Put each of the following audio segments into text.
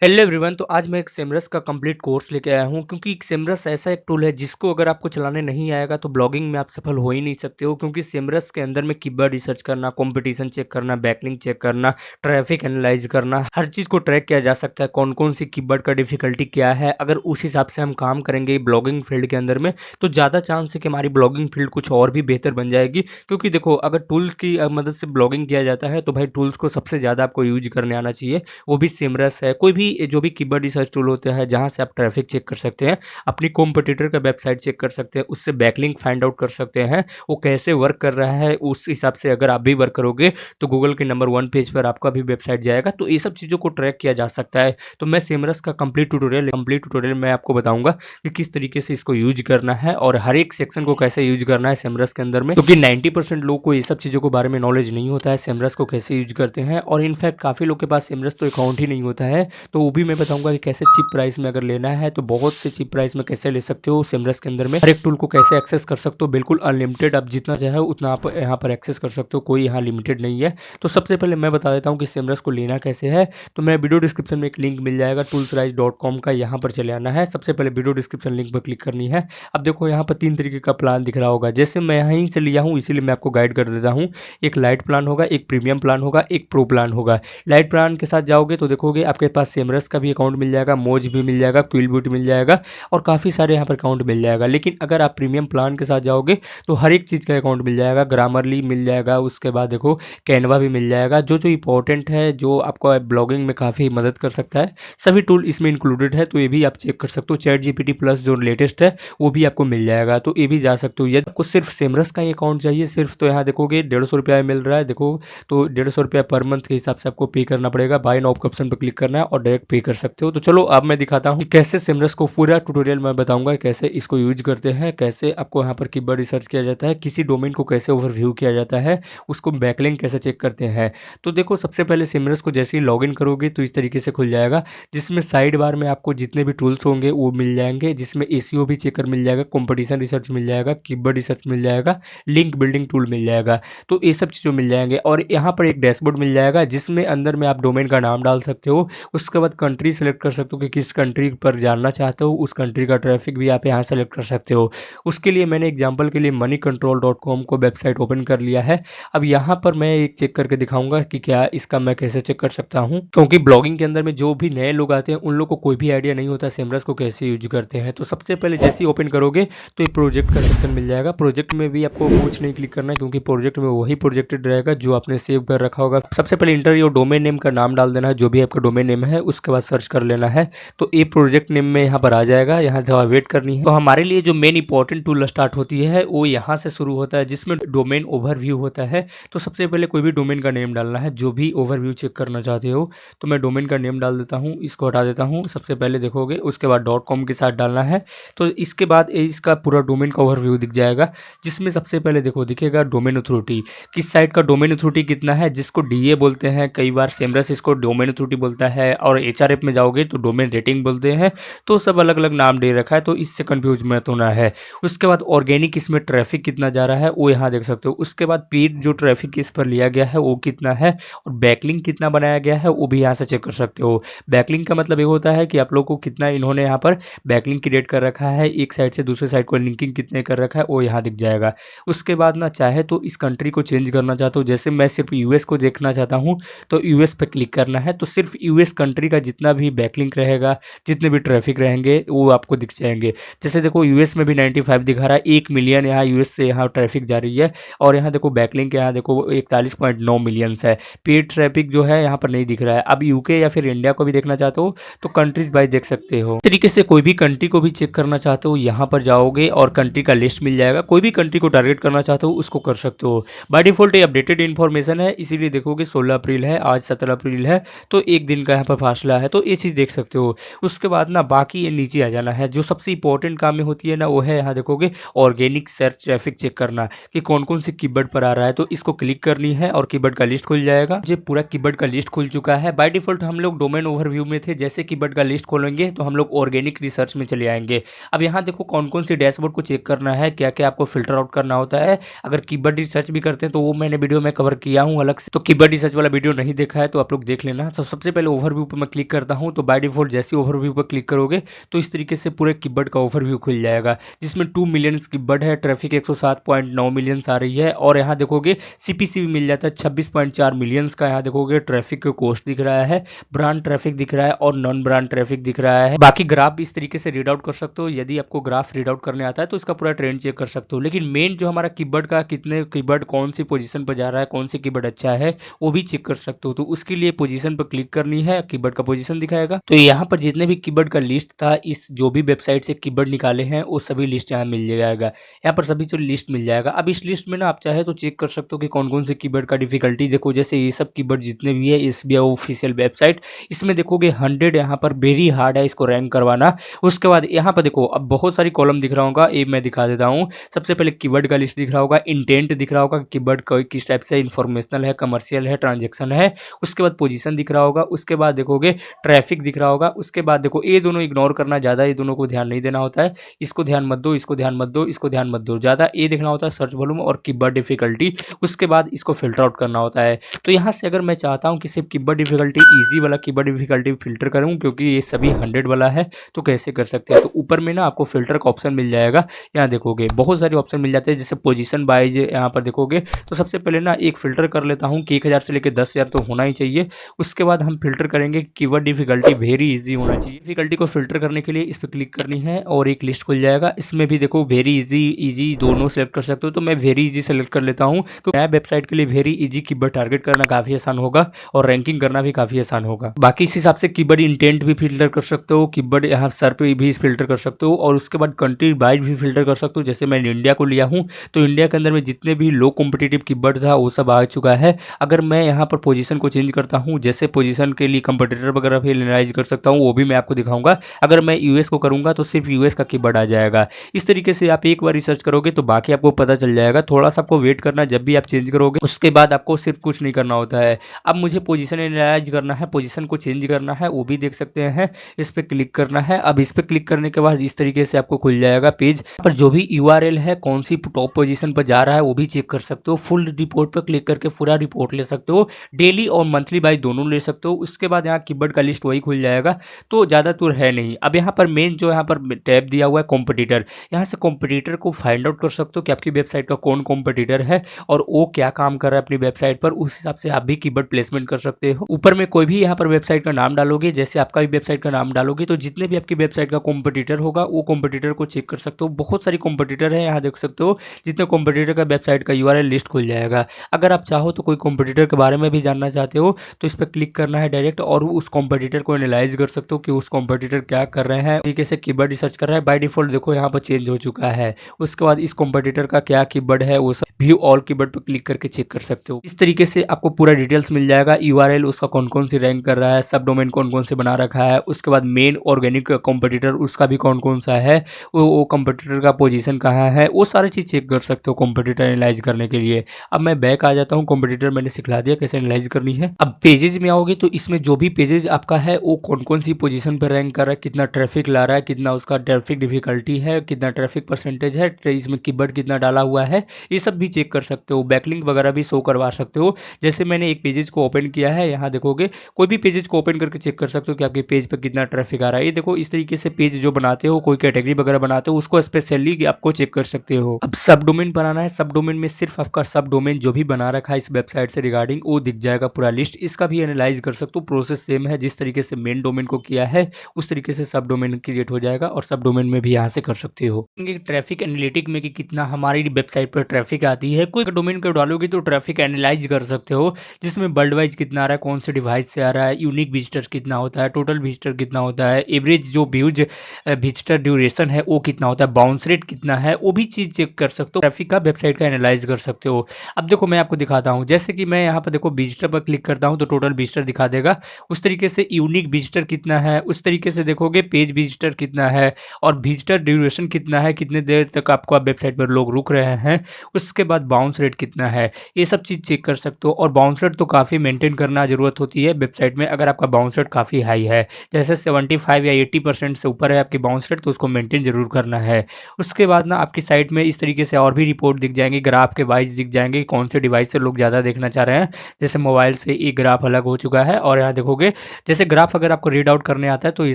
Hello everyone. तो आज मैं एक सेमरस का कंप्लीट कोर्स लेके आया हूँ क्योंकि सेमरस ऐसा एक टूल है जिसको अगर आपको चलाने नहीं आएगा तो ब्लॉगिंग में आप सफल हो ही नहीं सकते हो। क्योंकि सेमरस के अंदर में कीवर्ड रिसर्च करना, कंपटीशन चेक करना, बैकलिंक चेक करना, ट्रैफिक एनालाइज करना, हर चीज़ को ट्रैक किया जा सकता है। कौन कौन सी कीवर्ड का डिफिकल्टी क्या है, अगर उस हिसाब से हम काम करेंगे ब्लॉगिंग फील्ड के अंदर में तो ज़्यादा चांस है कि हमारी ब्लॉगिंग फील्ड कुछ और भी बेहतर बन जाएगी। क्योंकि देखो, अगर टूल्स की मदद से ब्लॉगिंग किया जाता है तो भाई टूल्स को सबसे ज़्यादा आपको यूज करने आना चाहिए। वो भी सिमरस है, कोई भी जो भी कीवर्ड रिसर्च टूल होता है जहां से आप ट्रैफिक चेक कर सकते हैं, अपनी कॉम्पिटिटर का वेबसाइट चेक कर सकते हैं, उससे बैकलिंक फाइंड आउट कर सकते हैं, वो कैसे वर्क कर रहा है। उस हिसाब से अगर आप भी वर्क करोगे तो गूगल के नंबर 1 पेज पर आपका भी वेबसाइट जाएगा। तो ये सब चीज़ों को ट्रैक किया जा सकता है। तो मैं सिमरस का कंप्लीट ट्यूटोरियल मैं आपको बताऊंगा कि किस तरीके से इसको यूज करना है और हर एक सेक्शन को कैसे यूज करना है सिमरस के अंदर में। क्योंकि 90% लोग को ये सब चीज़ों के बारे में नॉलेज नहीं होता है सिमरस को कैसे यूज करते हैं। और इनफैक्ट काफ़ी लोग के पास सिमरस तो अकाउंट ही नहीं होता है। तो वो भी मैं बताऊंगा कि कैसे चीप प्राइस में अगर लेना है तो बहुत से चीप प्राइस में कैसे ले सकते हो सिमरस के अंदर में। हर एक टूल को कैसे एक्सेस कर सकते हो, बिल्कुल अनलिमिटेड, आप जितना चाहे उतना आप यहाँ पर एक्सेस कर सकते हो, कोई यहाँ लिमिटेड नहीं है। तो सबसे पहले मैं बता देता हूँ कि सिमरस को लेना कैसे है। तो मैं वीडियो डिस्क्रिप्शन में एक लिंक मिल जाएगा toolsrise.com का, यहाँ पर चले आना है। सबसे पहले वीडियो डिस्क्रिप्शन लिंक पर क्लिक करनी है। अब देखो यहाँ पर 3 तरीके का प्लान दिख रहा होगा, जैसे मैं यहीं से लिया हूँ इसीलिए मैं आपको गाइड कर देता हूँ। एक लाइट प्लान होगा, एक प्रीमियम प्लान होगा, एक प्रो प्लान होगा। लाइट प्लान के साथ जाओगे तो देखोगे आपके पास सेमरस का भी अकाउंट मिल जाएगा, मोज भी मिल जाएगा, क्विल ब्यूटी मिल जाएगा और काफ़ी सारे यहाँ पर अकाउंट मिल जाएगा। लेकिन अगर आप प्रीमियम प्लान के साथ जाओगे तो हर एक चीज़ का अकाउंट मिल जाएगा, ग्रामरली मिल जाएगा, उसके बाद देखो कैनवा भी मिल जाएगा। जो जो इंपॉर्टेंट है, जो आपको ब्लॉगिंग में काफ़ी मदद कर सकता है, सभी टूल इसमें इंक्लूडेड है। तो ये भी आप चेक कर सकते हो। चैट जीपीटी प्लस जो लेटेस्ट है वो भी आपको मिल जाएगा, तो ये भी जा सकते हो। यदि आपको सिर्फ सेमरस का ही अकाउंट चाहिए सिर्फ, तो यहाँ देखोगे 150 रुपया मिल रहा है। देखो, तो 150 रुपया पर मंथ के हिसाब से आपको पे करना पड़ेगा। बाय नाउ के ऑप्शन पर क्लिक करना है और डायरेक्ट पे कर सकते हो। तो चलो अब मैं दिखाता हूँ कि कैसे सिमरस को, पूरा ट्यूटोरियल मैं बताऊंगा कैसे इसको यूज करते हैं, कैसे आपको यहाँ पर कीवर्ड रिसर्च किया जाता है, किसी डोमेन को कैसे ओवरव्यू किया जाता है, उसको बैकलिंक कैसे चेक करते हैं। तो देखो, सबसे पहले सिमरस को जैसे ही लॉगिन करोगे तो इस तरीके से खुल जाएगा, जिसमें साइड बार में आपको जितने भी टूल्स होंगे वो मिल जाएंगे, जिसमें एसईओ भी चेकर मिल जाएगा, कंपटीशन रिसर्च मिल जाएगा, कीवर्ड रिसर्च मिल जाएगा, लिंक बिल्डिंग टूल मिल जाएगा। तो ये सब चीज़ें मिल जाएंगे और यहाँ पर एक डैशबोर्ड मिल जाएगा जिसमें अंदर में आप डोमेन का नाम डाल सकते हो। उसके बाद कंट्री सेलेक्ट कर सकते हो कि किस कंट्री पर जानना चाहते हो, उस कंट्री का ट्रैफिक भी आप यहाँ सेलेक्ट कर सकते हो। उसके लिए मैंने एग्जांपल के लिए moneycontrol.com को वेबसाइट ओपन कर लिया है। अब यहाँ पर मैं एक चेक करके दिखाऊंगा कि क्या इसका मैं कैसे चेक कर सकता हूँ, क्योंकि ब्लॉगिंग के अंदर में जो भी नए लोग आते हैं उन लोग को कोई भी आइडिया नहीं होता सिमरस को कैसे यूज करते हैं। तो सबसे पहले जैसे ही ओपन करोगे तो ये प्रोजेक्ट का सेक्शन मिल जाएगा। प्रोजेक्ट में भी आपको कुछ नहीं क्लिक करना है क्योंकि प्रोजेक्ट में वही प्रोजेक्टेड रहेगा जो आपने सेव कर रखा होगा। सबसे पहले इंटर योर डोमेन नेम का नाम डाल देना है, जो भी आपका डोमेन नेम है, उसके बाद सर्च कर लेना है। तो ये प्रोजेक्ट नेम में यहाँ पर आ जाएगा, यहाँ थोड़ा वेट करनी है। तो हमारे लिए जो मेन इंपॉर्टेंट टूल स्टार्ट होती है वो यहाँ से शुरू होता है, जिसमें डोमेन ओवरव्यू होता है। तो सबसे पहले कोई भी डोमेन का नेम डालना है, जो भी ओवरव्यू चेक करना चाहते हो। तो मैं डोमेन का नेम डाल देता हूँ, इसको हटा देता हूँ सबसे पहले देखोगे। उसके बाद .com के साथ डालना है। तो इसके बाद इसका पूरा डोमेन का ओवरव्यू दिख जाएगा, जिसमें सबसे पहले देखो दिखेगा डोमेन अथॉरिटी, किस साइट का डोमेन अथॉरिटी कितना है, जिसको डीए बोलते हैं, कई बार सेमरस इसको डोमेन अथॉरिटी बोलता है, और एचआरएफ में जाओगे तो डोमेन रेटिंग बोलते हैं। तो सब अलग अलग नाम दे रखा है, तो इससे कंफ्यूज मत होना है। उसके बाद ऑर्गेनिक, इसमें ट्रैफिक कितना जा रहा है वो यहाँ देख सकते हो। उसके बाद पेड जो ट्रैफिक इस पर लिया गया है वो कितना है, और बैकलिंक कितना बनाया गया है वो भी यहाँ से चेक कर सकते हो। बैकलिंक का मतलब ये होता है कि आप लोग को कितना इन्होंने यहाँ पर बैकलिंक क्रिएट कर रखा है, एक साइड से दूसरे साइड को लिंकिंग कितने कर रखा है वो यहाँ दिख जाएगा। उसके बाद ना चाहे तो इस कंट्री को चेंज करना चाहता हूँ, जैसे मैं सिर्फ यूएस को देखना चाहता हूँ तो यूएस पे क्लिक करना है। तो सिर्फ यूएस कंट्री का जितना भी बैकलिंक रहेगा, जितने भी ट्रैफिक रहेंगे वो आपको दिख जाएंगे। जैसे देखो यूएस में भी 95 दिखा रहा है, 1 मिलियन यहाँ यूएस से यहाँ ट्रैफिक जा रही है। और यहाँ देखो बैकलिंक, यहाँ देखो 41.9 मिलियन है। पेड ट्रैफिक जो है यहाँ पर नहीं दिख रहा है। अब यूके या फिर इंडिया को भी देखना चाहते हो तो कंट्रीज वाइज देख सकते हो। इस तरीके से कोई भी कंट्री को भी चेक करना चाहते हो यहाँ पर जाओगे और कंट्री का लिस्ट मिल जाएगा। कोई भी कंट्री को टारगेट करना चाहते हो उसको कर सकते हो। बाय डिफॉल्ट ये अपडेटेड इन्फॉर्मेशन है, इसीलिए देखोगे 16 अप्रैल है, आज 17 अप्रैल है, तो एक दिन का यहाँ पर फासला है। तो ये चीज़ देख सकते हो। उसके बाद ना बाकी ये नीचे आ जाना है। जो सबसे इंपॉर्टेंट काम में होती है ना वो है, यहाँ देखोगे ऑर्गेनिक सर्च ट्रैफिक चेक करना कि कौन कौन सी कीवर्ड पर आ रहा है। तो इसको क्लिक करनी है और कीवर्ड का लिस्ट खुल जाएगा। जो पूरा कीवर्ड का लिस्ट खुल चुका है। बाय डिफॉल्ट हम लोग डोमेन ओवरव्यू में थे, जैसे कीवर्ड का लिस्ट खोलेंगे तो हम लोग ऑर्गेनिक रिसर्च में चले आएंगे। अब यहाँ देखो कौन कौन सी डैशबोर्ड को चेक करना है, क्या क्या आपको फिल्टर आउट करना होता है। अगर कीवर्ड रिसर्च भी करते हैं तो वो मैंने वीडियो में कवर किया हूँ अलग से, तो कीवर्ड रिसर्च वाला वीडियो नहीं देखा है तो आप लोग देख लेना। तो सबसे पहले ओवरव्यू पर मैं क्लिक करता हूं तो बाय डिफॉल्ट जैसे ओवरव्यू पर क्लिक करोगे तो इस तरीके से पूरे कीबोर्ड का ओवरव्यू खुल जाएगा, जिसमें 2 मिलियन कीबोर्ड है, ट्रैफिक 107.9 मिलियन आ रही है, और यहाँ देखोगे सीपीसी भी मिल जाता है 26.4 मिलियंस का। यहाँ देखोगे ट्रैफिक कोस्ट दिख रहा है, ब्रांड ट्रैफिक दिख रहा है और नॉन ब्रांड ट्रैफिक दिख रहा है। बाकी ग्राफ इस तरीके से रीड आउट कर सकते हो। यदि आपको ग्राफ रीड आउट करने आता है तो इसका पूरा ट्रेंड चेक कर सकते हो, लेकिन मेन जो हमारा कीबोर्ड का कितने कीबोर्ड कौन सी पोजीशन पर जा रहा है, कौन सी कीबोर्ड अच्छा है, वो भी चेक कर सकते हो। तो उसके लिए पोजीशन पर क्लिक करनी है, कीबोर्ड का पोजीशन दिखाएगा। तो यहाँ पर जितने भी कीबोर्ड का लिस्ट था, इस जो भी वेबसाइट से कीबोर्ड निकाले हैं वो सभी लिस्ट यहाँ मिल जाएगा। यहाँ पर सभी जो लिस्ट मिल जाएगा। अब इस लिस्ट में ना आप चाहे तो चेक कर सकते हो कि कौन कौन से कीबोर्ड का डिफिकल्टी। देखो जैसे ये सब कीबोर्ड जितने भी है एसबीआई ऑफिशियल वेबसाइट, इसमें देखोगे 100 यहाँ पर वेरी हार्ड है इसको रैंक करवाना। उसके बाद यहाँ पर देखो अब बहुत सारी कॉलम दिख रहा होगा, ये मैं दिखा देता हूँ। सबसे पहले कीवर्ड का लिस्ट दिख रहा होगा, इंटेंट दिख रहा होगा, कीवर्ड किस टाइप से इंफॉर्मेशनल है, कमर्शियल है, ट्रांजेक्शन है। उसके बाद पोजीशन दिख रहा होगा, उसके बाद देखोगे ट्रैफिक दिख रहा होगा। उसके बाद देखो ये दोनों इग्नोर करना, ज्यादा ये दोनों को ध्यान नहीं देना होता है। इसको ध्यान मत दो, इसको ध्यान मत दो, इसको ध्यान मत दो, ज्यादा ये देखना होता है सर्च वॉल्यूम और कीवर्ड डिफिकल्टी। उसके बाद इसको फिल्टर आउट करना होता है। तो यहाँ से अगर मैं चाहता हूँ कि सिर्फ कीवर्ड डिफिकल्टी इजी वाला कीवर्ड डिफिकल्टी फिल्टर करूँ, क्योंकि ये सभी 100 वाला है, तो कैसे कर सकते हैं। तो ऊपर में ना आपको फिल्टर का ऑप्शन मिल जाएगा। यहाँ देखोगे बहुत सारे ऑप्शन मिल जाते हैं, जैसे पोजीशन बाइज यहाँ पर देखोगे। तो सबसे पहले ना एक फिल्टर कर लेता हूँ कि 1000 से लेकर 10,000 तो होना ही चाहिए। उसके बाद हम फिल्टर करेंगे कीवर्ड डिफिकल्टी वेरी इजी होना चाहिए। डिफिकल्टी को फिल्टर करने के लिए इस पर क्लिक करनी है और एक लिस्ट खुल जाएगा। इसमें भी देखो वेरी इजी इजी दोनों सेलेक्ट कर सकते हो, तो मैं वेरी इजी सेलेक्ट कर लेता हूँ। तो नया वेबसाइट के लिए वेरी इजी कीवर्ड टारगेट करना काफी आसान होगा और रैंकिंग करना भी काफी आसान होगा। बाकी इस हिसाब से कीवर्ड इंटेंट भी फिल्टर कर सकते हो, कीवर्ड यहाँ सर पे भी फिल्टर कर सकते हो, और उसके बाद कंट्री वाइज भी फिल्टर कर सकते हो। जैसे मैंने इंडिया को लिया हूँ तो इंडिया के अंदर में जितने भी लो कॉम्पिटिटिव कीवर्ड था वो सब आ चुका है। अगर मैं यहाँ पर पोजीशन को चेंज करता हूँ, जैसे पोजीशन के लिए कंपटीटर वगैरह भी एनालाइज कर सकता हूँ, वो भी मैं आपको दिखाऊंगा। अगर मैं यूएस को करूंगा तो सिर्फ यूएस का कीवर्ड आ जाएगा। इस तरीके से आप एक बार रिसर्च करोगे तो बाकी आपको पता चल जाएगा। थोड़ा सा आपको वेट करना, जब भी आप चेंज करोगे उसके बाद आपको सिर्फ कुछ नहीं करना होता है। अब मुझे पोजीशन एनालाइज करना है, पोजीशन को चेंज करना है, वो भी देख सकते हैं। इस पर क्लिक करना है। अब इस पर क्लिक करने के बाद इस तरीके से आपको खुल जाएगा पेज पर जो भी यूआरएल है, कौन सी टॉप पोजीशन पर जा रहा है वो भी चेक कर सकते हो। फुल रिपोर्ट पर क्लिक करके पूरा रिपोर्ट ले सकते हो, डेली और मंथली बाय दोनों ले सकते हो। उसके बाद यहाँ कीवर्ड का लिस्ट वही खुल जाएगा। तो ज्यादा दूर है नहीं। अब यहाँ पर मेन जो यहाँ पर टैब दिया हुआ है कॉम्पिटिटर, यहाँ से कॉम्पिटिटर को फाइंड आउट कर सकते हो कि आपकी वेबसाइट का कौन कॉम्पिटिटर है और वो क्या काम कर रहा है अपनी वेबसाइट पर। उस हिसाब से आप भी कीवर्ड प्लेसमेंट कर सकते हो। ऊपर में कोई भी यहाँ पर वेबसाइट का नाम डालोगे, जैसे आपका भी वेबसाइट का नाम डालोगे, तो जितने भी आपकी वेबसाइट का कॉम्पिटिटर होगा वो कॉम्पिटिटर को चेक कर सकते हो। बहुत सारी कॉम्पिटिटर है, यहाँ देख सकते हो। जितने कॉम्पिटिटर का वेबसाइट का यूआरएल लिस्ट खुल जाएगा। अगर आप चाहो तो कोई कॉम्पिटिटर के बारे में भी जानना चाहते हो तो इस पर क्लिक करना है डायरेक्ट, और उस कॉम्पिटिटर को एनालाइज कर सकते हो कि उस कॉम्पिटिटर क्या कर रहे हैं, तरीके से कीवर्ड रिसर्च कर रहा है। बाय डिफॉल्ट देखो यहाँ पर चेंज हो चुका है। उसके बाद इस कॉम्पिटिटर का क्या कीवर्ड है वो सब व्यू ऑल कीवर्ड पर क्लिक करके चेक कर सकते हो। इस तरीके से आपको पूरा डिटेल्स मिल जाएगा। यूआरएल उसका कौन कौन सी रैंक कर रहा है, सब डोमेन कौन कौन से बना रखा है, उसके बाद मेन ऑर्गेनिक कॉम्पिटिटर उसका भी कौन कौन सा है, वो कॉम्पिटिटर का पोजीशन कहाँ है, वो सारी चीज चेक कर सकते हो कॉम्पिटिटर एनालाइज करने के लिए। अब मैं बैक आ जाता हूँ। कॉम्पिटिटर मैंने सिखला दिया कैसे एनालाइज करनी है। अब पेजेज में आओगे तो इसमें जो भी पेजेज आपका है वो कौन कौन सी पोजीशन पर रैंक कर रहा है, कितना ट्रैफिक ला रहा है, कितना उसका ट्रैफिक डिफिकल्टी है, कितना ट्रैफिक परसेंटेज है, इसमें कीवर्ड कितना डाला हुआ है, ये सब भी चेक कर सकते हो। बैकलिंक वगैरह भी शो करवा सकते हो। जैसे मैंने एक पेजेज को ओपन किया है, यहाँ देखोगे कोई भी पेजेज को ओपन करके चेक कर सकते हो कि आपके पेज पर कितना ट्रैफिक आ रहा है। ये देखो इस तरीके से पेज जो बनाते हो, कोई कैटेगरी वगैरह बनाते हो, उसको स्पेशली आपको चेक कर सकते हो। अब सब डोमेन बनाना है, सब डोमेन में सिर्फ आपका सब डोमेन जो भी बना रखा है इस वेबसाइट से रिगार्डिंग वो दिख जाएगा पूरा लिस्ट। इसका भी एनालाइज कर सकते हो। प्रोसेस सेम है, जिस तरीके से मेन डोमेन को किया है उस तरीके से सब डोमेन क्रिएट हो जाएगा और सब डोमेन में भी यहाँ से कर सकते हो। ट्रैफिक एनालिटिक में कि कितना हमारी वेबसाइट पर ट्रैफिक आती है, कोई डोमेन को डालोगे तो ट्रैफिक एनालाइज कर सकते हो, जिसमें वर्ल्ड वाइज कितना आ रहा है, कौन से डिवाइस से आ रहा है, यूनिक विजिटर्स कितना होता है, टोटल विजिटर कितना होता है, एवरेज जो व्यूज विजिटर ड्यूरेशन है वो कितना होता है, बाउंस रेट कितना है, वो भी चीज चेक कर सकते हो। ट्रैफिक का वेबसाइट का एनालाइज कर सकते हो। अब देखो मैं आपको दिखाता हूँ। जैसे कि मैं यहाँ पर देखो विजिटर पर क्लिक करता हूँ तो टोटल विजिटर दिखा देगा। उस तरीके से यूनिक विजिटर कितना है, उस तरीके से देखोगे पेज विजिटर कितना है और विजिटर ड्यूरेशन कितना है, कितने देर तक आपको वेबसाइट पर लोग रुक रहे हैं, उसके बाद बाउंस रेट कितना है, ये सब चीज चेक कर सकते हो। और बाउंस रेट तो काफी मेंटेन करना जरूरत होती है वेबसाइट में। अगर आपका बाउंस रेट काफी हाई है, जैसे 75 या 80% से ऊपर है आपकी बाउंस रेट, तो उसको मेंटेन जरूर करना है। उसके बाद ना आपकी साइट में इस तरीके से और भी रिपोर्ट दिख जाएंगे, ग्राफ के वाइज दिख जाएंगे, कौन से डिवाइस से लोग ज्यादा देखना चाह रहे हैं। जैसे मोबाइल से एक ग्राफ अलग हो चुका है और यहाँ देखोगे जैसे ग्राफ अगर आपको रीड आउट करने आता है तो ये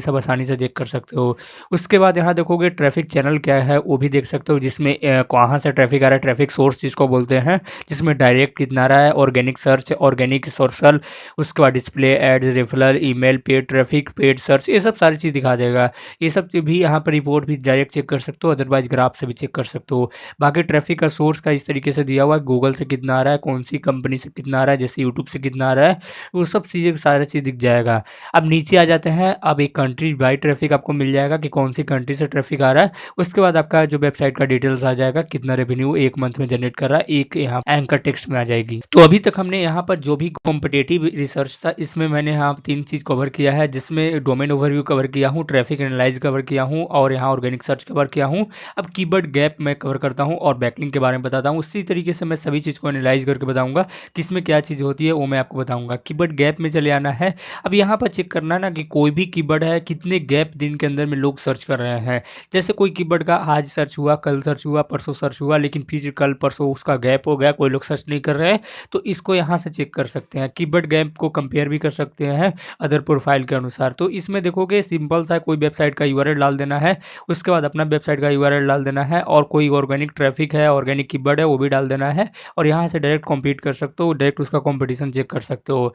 सब आसानी से चेक कर सकते हो। उसके बाद यहाँ देखोगे ट्रैफिक चैनल क्या है वो भी देख सकते हो, जिसमें कहाँ से ट्रैफिक आ रहा है, ट्रैफिक सोर्स जिसको बोलते हैं, जिसमें डायरेक्ट कितना आ रहा है, ऑर्गेनिक सर्च, ऑर्गेनिक सोशल, उसके बाद display ads, referral, email, paid traffic, paid search, ये सब सारी चीज़ दिखा देगा। ये सब चीज़ भी यहाँ पर रिपोर्ट भी डायरेक्ट चेक कर सकते हो, अदरवाइज ग्राफ से भी चेक कर सकते हो। बाकी ट्रैफिक का सोर्स का इस तरीके से दिया हुआ है, गूगल से कितना आ रहा है, कौन सी कंपनी से कितना आ रहा है, जैसे यूट्यूब से कितना आ रहा है, वो सब चीज़ें सारा चीज़ दिख जाएगा। अब नीचे आ जाते हैं, अब एक कंट्री बाई ट्रैफिक आपको मिल जाएगा कि कौन सी कंट्री से ट्रैफिक आ रहा है। उसके बाद आपका जो वेबसाइट का डिटेल्स आ जाएगा, कितना रेवेन्यू एक मंथ में जनरेट कर रहा है, एक यहाँ एंकर टेक्स्ट में आ जाएगी। तो अभी तक हमने यहाँ पर जो भी कॉम्पिटेटिव रिसर्च था, इसमें मैंने यहाँ 3 चीज़ कवर किया है, जिसमें डोमेन ओवरव्यू कवर किया हूँ, ट्रैफिक एनालाइज कवर किया हूँ और यहाँ ऑर्गेनिक सर्च कवर किया हूँ। अब कीवर्ड गैप मैं कवर करता हूँ और बैकलिंक के बारे में बताता हूँ। उसी तरीके से मैं सभी चीज़ को एनालाइज करके बताऊंगा, किसमें क्या चीज़ होती है वो मैं आपको बताऊंगा। कीवर्ड गैप में चले आना है। अब यहाँ पर चेक करना ना कि कोई भी कीवर्ड है कितने गैप दिन के अंदर में लोग सर्च कर रहे हैं। जैसे कोई कीवर्ड का आज सर्च हुआ, कल सर्च हुआ, परसों सर्च हुआ, लेकिन फिर कल परसों उसका गैप हो गया, कोई लोग सर्च नहीं कर रहे हैं, तो इसको यहाँ से चेक कर सकते हैं। कीवर्ड गैप को कंपेयर भी कर सकते हैं अदर प्रोफाइल के अनुसार। तो इसमें देखोगे सिंपल सा कोई वेबसाइट का यूआरएल डाल देना है, उसके बाद अपना वेबसाइट का यूआरएल डाल देना है और कोई ऑर्गेनिक ट्रैफिक है, ऑर्गेनिक कीवर्ड है वो भी डाल देना है और यहाँ से डायरेक्ट कॉम्पीट कर सकते हो, डायरेक्ट उसका कॉम्पिटिशन चेक कर सकते हो।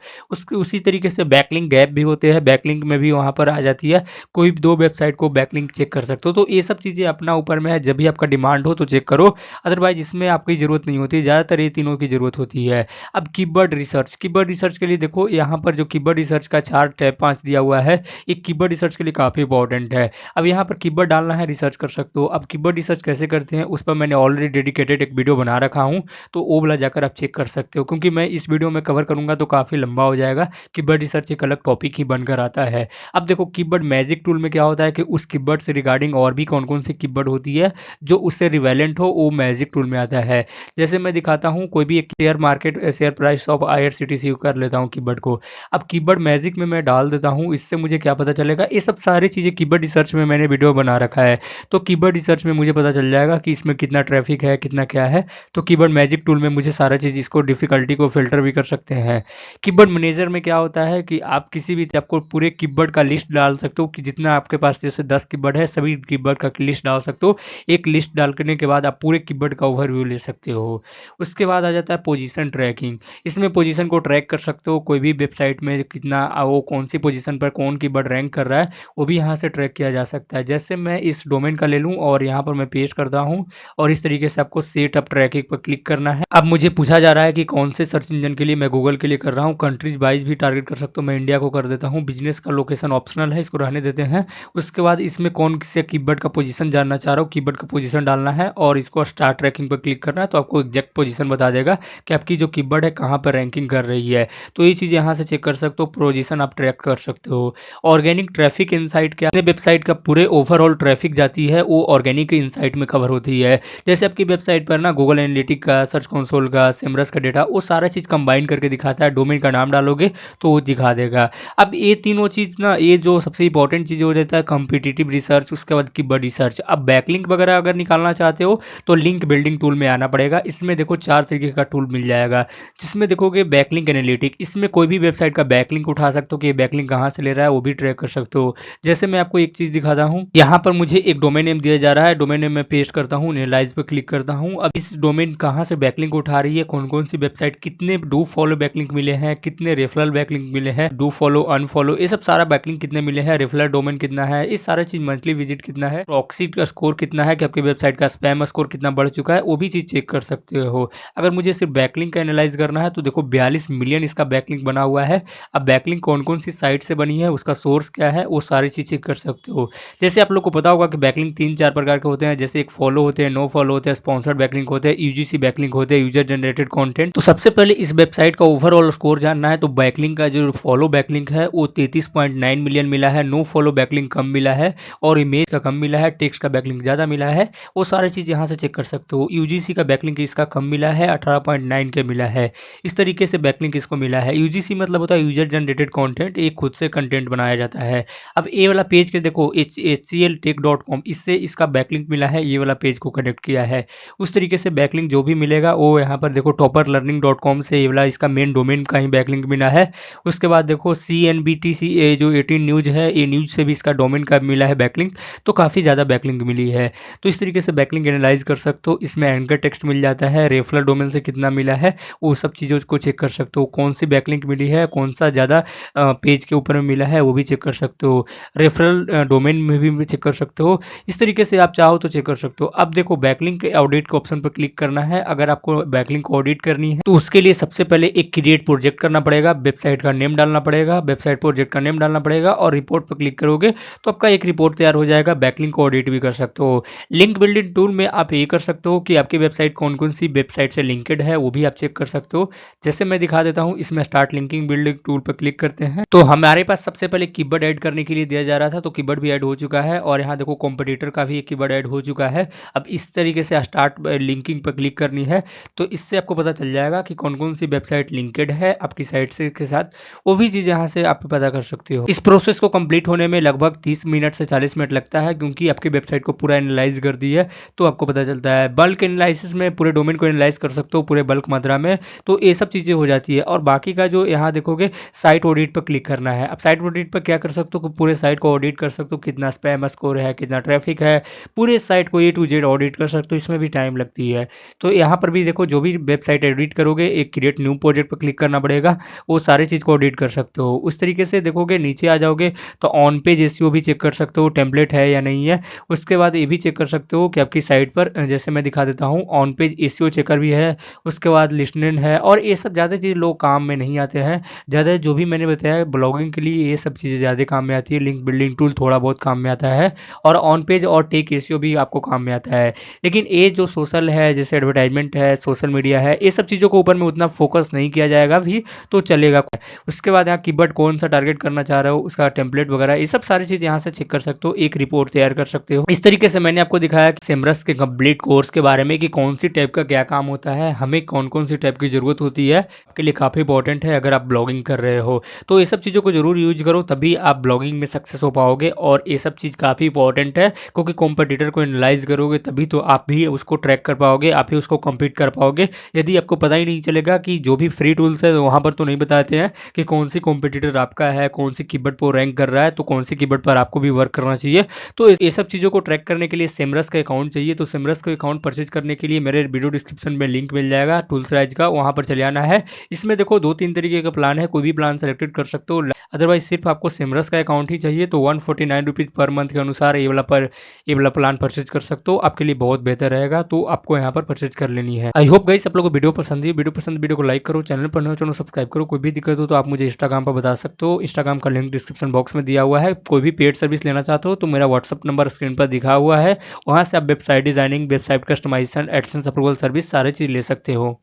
उसी तरीके से बैकलिंक गैप भी होते हैं, बैकलिंक में भी वहाँ पर आ जाती है, कोई दो वेबसाइट को बैकलिंक चेक कर सकते हो। तो ये सब चीज़ें अपना ऊपर में है, जब भी आपका डिमांड हो तो चेक करो, अदरवाइज इसमें आपकी ज़रूरत नहीं होती, ज़्यादातर ये तीनों की ज़रूरत होती है। अब कीवर्ड रिसर्च, कीवर्ड रिसर्च के लिए देखो यहाँ पर जो कीवर्ड रिसर्च का चार्ट है 5 दिया हुआ है, ये कीवर्ड रिसर्च के लिए काफ़ी इंपॉर्टेंट है। अब यहाँ पर कीवर्ड डालना है, रिसर्च कर सकते हो। अब कीवर्ड रिसर्च कैसे करते हैं उस पर मैंने ऑलरेडी डेडिकेटेड एक वीडियो बना रखा हूँ, तो वो वाला जाकर आप चेक कर सकते हो, क्योंकि मैं इस वीडियो में कवर करूंगा तो काफ़ी लंबा हो जाएगा। कीवर्ड रिसर्च एक अलग टॉपिक ही बनकर आता है। अब देखो कीवर्ड मैजिक टूल में क्या होता है कि उस कीवर्ड से रिगार्डिंग और भी कौन कौन सी कीवर्ड होती है जो उससे रिवेलेंट हो, वो मैजिक टूल में आता है। जैसे मैं दिखाता हूँ, कोई भी एक share market, share price of IRCTC कर लेता हूँ कीवर्ड को। अब कीवर्ड मैजिक में मैं डाल देता हूँ, इससे मुझे क्या पता चलेगा, ये सब सारी चीज़ें कीवर्ड रिसर्च में मैंने वीडियो बना रखा है, तो कीवर्ड रिसर्च में मुझे पता चल जाएगा कि इसमें कितना ट्रैफिक है, कितना क्या है। तो कीवर्ड मैजिक टूल में मुझे सारा चीज़, इसको डिफिकल्टी को फिल्टर भी कर सकते हैं। कीवर्ड मैनेजर में क्या होता है कि आप किसी भी, आपको पूरे कीवर्ड का लिस्ट डाल सकते हो कि जितना आपके पास, जैसे 10 कीवर्ड है, सभी कीवर्ड का लिस्ट डाल सकते हो। एक लिस्ट डालने के बाद आप पूरे कीवर्ड का ओवरव्यू ले सकते हो। उसके बाद आ जाता है पोजीशन ट्रैकिंग। इसमें पोजीशन को ट्रैक कर सकते हो, कोई भी वेबसाइट में कितना वो कौन सी पोजीशन पर कौन कीवर्ड रैंक कर रहा है, वो भी यहाँ से ट्रैक किया जा सकता है। जैसे मैं इस डोमेन का ले लूँ और यहाँ पर मैं पेस्ट करता हूँ और इस तरीके से आपको सेट अप ट्रैकिंग पर क्लिक करना है। अब मुझे पूछा जा रहा है कि कौन से सर्च इंजन के लिए, मैं गूगल के लिए कर रहा हूँ। कंट्रीज वाइज भी टारगेट कर सकते हो, मैं इंडिया को कर देता हूँ। बिजनेस का लोकेशन ऑप्शनल है, इसको रहने देते हैं। उसके बाद इसमें कौन से कीवर्ड का पोजीशन जानना चाह रहा हूँ, कीवर्ड का पोजीशन डालना है और इसको स्टार्ट ट्रैकिंग पर क्लिक करना है, तो आपको एग्जैक्ट पोजीशन बता देगा कि आपकी जो कीवर्ड है कहाँ पर रैंकिंग कर रही है। तो ये चीज़ यहाँ से चेक कर सकते हो, पोजीशन आप ट्रैक कर सकते हो। ऑर्गेनिक ट्रैफिक इनसाइट, क्या वेबसाइट का पूरे ओवरऑल ट्रैफिक जाती है वो ऑर्गेनिक इनसाइट में कवर होती है। जैसे आपकी वेबसाइट पर ना गूगल एनालिटिक का, सर्च कंसोल का, सेमरस का डेटा, वो सारा चीज़ कंबाइन करके दिखाता है। डोमेन का नाम डालोगे तो वो दिखा देगा। अब ये तीनों चीज़ ना, ये जो सबसे इंपॉर्टेंट चीज़ हो जाता है कॉम्पिटिटिव रिसर्च, उसके बाद कीवर्ड रिसर्च। अब बैकलिंक वगैरह अगर निकालना चाहते हो तो लिंक बिल्डिंग टूल में आना पड़ेगा। इसमें देखो 4 तरीके का टूल मिल जाएगा, जिसमें देखोगे बैकलिंक एनालिटिक, इसमें कोई भी वेबसाइट का बैकलिंक उठा सकते हो कि ये बैकलिंक कहाँ से ले रहा है, वो भी ट्रैक कर सकते हो। जैसे मैं आपको एक चीज़ दिखाता हूँ, यहाँ पर मुझे एक डोमेन नेम दिया जा रहा है, डोमेन नेम में पेस्ट करता हूँ, एनालाइज पे क्लिक करता हूँ। अब इस डोमेन कहाँ से बैकलिंक उठा रही है, कौन कौन सी वेबसाइट, कितने डू फॉलो बैकलिंक मिले हैं, कितने रेफरल बैकलिंक मिले हैं, डू फॉलो अनफॉलो, ये सब सारा बैकलिंक कितने मिले हैं, रेफरल डोमेन कितना है, इस सारा चीज, मंथली विजिट कितना है, प्रॉक्सी का स्कोर कितना है, कि आपकी वेबसाइट का स्पैम स्कोर कितना बढ़ चुका है, वो भी चीज चेक कर सकते हो। अगर मुझे सिर्फ बैकलिंक का एनालाइज करना है तो देखो 42 मिलियन इसका बैकलिंक बना हुआ है। अब बैकलिंक कौन कौन सी साइट से बनी है, उसका सोर्स क्या है, वो सारी चीज चेक कर सकते हो। जैसे आप लोग को पता होगा कि बैकलिंक 3-4 प्रकार के होते हैं, जैसे एक फॉलो होते हैं, नो फॉलो होते हैं, स्पॉन्सर्ड बैकलिंक होते हैं, यूजीसी बैकलिंक होते हैं, यूजर जनरेटेड कंटेंट। तो सबसे पहले इस वेबसाइट का ओवरऑल स्कोर जानना है, तो बैकलिंक का जो फॉलो बैकलिंक है वो 33.9 मिलियन मिला है, नो फॉलो बैकलिंक कम मिला है और इमेज का कम मिला है, टेक्स्ट का बैकलिंक ज़्यादा मिला है, वो सारी चीज़ यहाँ से चेक कर सकते हो। यूजीसी का बैकलिंक इसका कम मिला है, 18.9 के मिला है। इस तरीके से बैकलिंक इसको मिला है। यूजीसी मतलब होता है यूजर जनरेटेड कॉन्टेंट, एक खुद से कंटेंट बनाया जाता है। अब ये वाला पेज के देखो HCLtech.com, इससे इसका बैकलिंक मिला है, ये वाला पेज को कनेक्ट किया है। उस तरीके से बैकलिंक जो भी मिलेगा वो यहाँ पर देखो टॉपर लर्निंग.com से ये वाला इसका मेन डोमेन का ही बैकलिंक मिला है। उसके बाद देखो देखो CNBTC ये जो 18 न्यूज़ है, ये न्यूज़ से भी इसका डोमेन का मिला है बैकलिंक, तो काफ़ी ज़्यादा बैकलिंक मिली है। तो इस तरीके से बैकलिंक एनालाइज कर सकते हो। इसमें एंकर टेक्स्ट मिल जाता है, रेफरल डोमेन से कितना मिला है वो सब चीज़ों को चेक कर सकते हो। कौन सी बैकलिंक मिली है, कौन सा ज़्यादा पेज के ऊपर में मिला है वो भी चेक कर सकते हो। रेफरल डोमेन में भी चेक कर सकते हो। इस तरीके से आप चाहो तो चेक कर सकते हो। अब देखो बैकलिंक ऑडिट के ऑप्शन पर क्लिक करना है। अगर आपको बैकलिंक ऑडिट करनी है तो उसके लिए सबसे पहले एक क्रिएट प्रोजेक्ट करना पड़ेगा, वेबसाइट का नेम डालना पड़ेगा, वेबसाइट प्रोजेक्ट का नेम डालना पड़ेगा और रिपोर्ट पर क्लिक करोगे तो आपका एक रिपोर्ट तैयार हो जाएगा। बैकलिंक को ऑडिट भी कर सकते हो। लिंक बिल्डिंग टूल में आप ये कर सकते हो कि आपकी वेबसाइट कौन कौन सी वेबसाइट से लिंकेड है वो भी आप चेक कर सकते हो। जैसे मैं दिखा देता हूँ, इसमें स्टार्ट लिंकिंग बिल्डिंग टूल पर क्लिक करते हैं तो हमारे पास सबसे पहले कीवर्ड ऐड करने के लिए दिया जा रहा था, तो कीवर्ड भी ऐड हो चुका है और यहाँ देखो कॉम्पिटिटर का भी एक कीवर्ड ऐड हो चुका है। अब इस तरीके से स्टार्ट लिंकिंग पर क्लिक करनी है तो इससे आपको पता चल जाएगा कि कौन कौन सी वेबसाइट लिंकेड है आपकी साइट से के साथ, वो भी चीज़ यहाँ से आप पता कर सकते हो। इस प्रोसेस को कंप्लीट होने में लगभग 30 मिनट से 40 मिनट लगता है, क्योंकि आपकी वेबसाइट को पूरा एनालाइज कर दी है तो आपको पता चलता है। बल्क एनालिसिस में पूरे डोमेन को एनालाइज कर सकते हो पूरे बल्क मात्रा में, तो ये सब चीज़ें हो जाती है। और बाकी का जो यहाँ देखोगे साइट ऑडिट पर क्लिक करना है। अब साइट ऑडिट पर क्या कर सकते हो कि पूरे साइट को ऑडिट कर सकते हो, कितना स्पैम स्कोर है, कितना ट्रैफिक है, पूरे साइट को A to Z ऑडिट कर सकते हो। इसमें भी टाइम लगती है। तो यहाँ पर भी देखो जो भी वेबसाइट एडिट करोगे एक क्रिएट न्यू प्रोजेक्ट पर क्लिक करना पड़ेगा, वो सारी चीज़ को ऑडिट कर सकते हो। उस तरीके से देखोगे नीचे आ जाओगे तो ऑन पेज SEO भी चेक कर सकते हो, टेम्पलेट है या नहीं है। उसके बाद ये भी चेक कर सकते हो कि आपकी साइट पर जैसे मैं दिखा देता हूँ ऑन पेज SEO चेकर भी है, उसके बाद लिस्टेड है। और ये सब ज़्यादा चीज़ लोग काम में नहीं आते हैं ज़्यादा, जो भी मैंने बताया ब्लॉगिंग के लिए ये सब चीज़ें ज़्यादा काम में आती है। लिंक बिल्डिंग टूल थोड़ा बहुत काम में आता है और ऑन पेज और टेक SEO भी आपको काम में आता है। लेकिन ये जो सोशल है जैसे एडवर्टाइजमेंट है, सोशल मीडिया है, ये सब चीज़ों के ऊपर में उतना फोकस नहीं किया जाएगा भी तो चलेगा। उसके बाद यहाँ कीवर्ड कौन सा टारगेट करना चाह रहे हो, उसका टेम्पलेट वगैरह ये सब सारी चीज़ यहाँ से चेक कर सकते हो, एक रिपोर्ट तैयार कर सकते हो। इस तरीके से मैंने आपको दिखाया कि सेमरस के कंप्लीट कोर्स के बारे में कि कौन सी टाइप का क्या काम होता है, हमें कौन कौन सी टाइप की ज़रूरत होती है, आपके लिए काफ़ी इंपॉर्टेंट है अगर आप ब्लॉगिंग कर रहे हो। तो ये सब चीज़ों को जरूर यूज करो, तभी आप ब्लॉगिंग में सक्सेस हो पाओगे। और ये सब चीज़ काफ़ी इंपॉर्टेंट है क्योंकि कॉम्पिटिटर को एनालाइज करोगे तभी तो आप भी उसको ट्रैक कर पाओगे, आप ही उसको कम्पीट कर पाओगे। यदि आपको पता ही नहीं चलेगा कि जो भी फ्री टूल्स है वहाँ पर तो नहीं बताते हैं कि कौन सी कॉम्पिटिटर आपका है, कौन सी कीवर्ड पर रैंक कर रहा है, तो कौन सी कीवर्ड पर आपको भी वर्क करना चाहिए। तो ये सब चीज़ों को ट्रैक करने के लिए सेमरस का अकाउंट चाहिए। तो सेमरस का अकाउंट परचेज करने के लिए मेरे वीडियो डिस्क्रिप्शन में लिंक मिल जाएगा टूल्स राइज का, वहाँ पर चले आना है। इसमें देखो 2-3 तरीके का प्लान है, कोई भी प्लान सेलेक्टेड कर सकते हो। अदरवाइज सिर्फ आपको सेमरस का अकाउंट ही चाहिए तो 149 रुपीज़ पर मंथ के अनुसार ये वाला प्लान परचेज कर सकते हो, आपके लिए बहुत बेहतर रहेगा। तो आपको यहाँ पर परचेज कर लेनी है। आई होप गाइस आप लोगों को वीडियो पसंद है। वीडियो को लाइक करो, चैनल पर नए हो चैनल सब्सक्राइब करो। कोई भी दिक्कत हो तो आप मुझे इंस्टाग्राम पर बता सकते हो, इंस्टाग्राम का लिंक डिस्क्रिप्शन बॉक्स में दिया हुआ है। कोई भी पेड सर्विस लेना चाहते हो तो मेरा व्हाट्सअप नंबर स्क्रीन पर दिखा हुआ है, वहाँ से आप website designing, website customization, AdSense approval service सारी चीज़ ले सकते हो।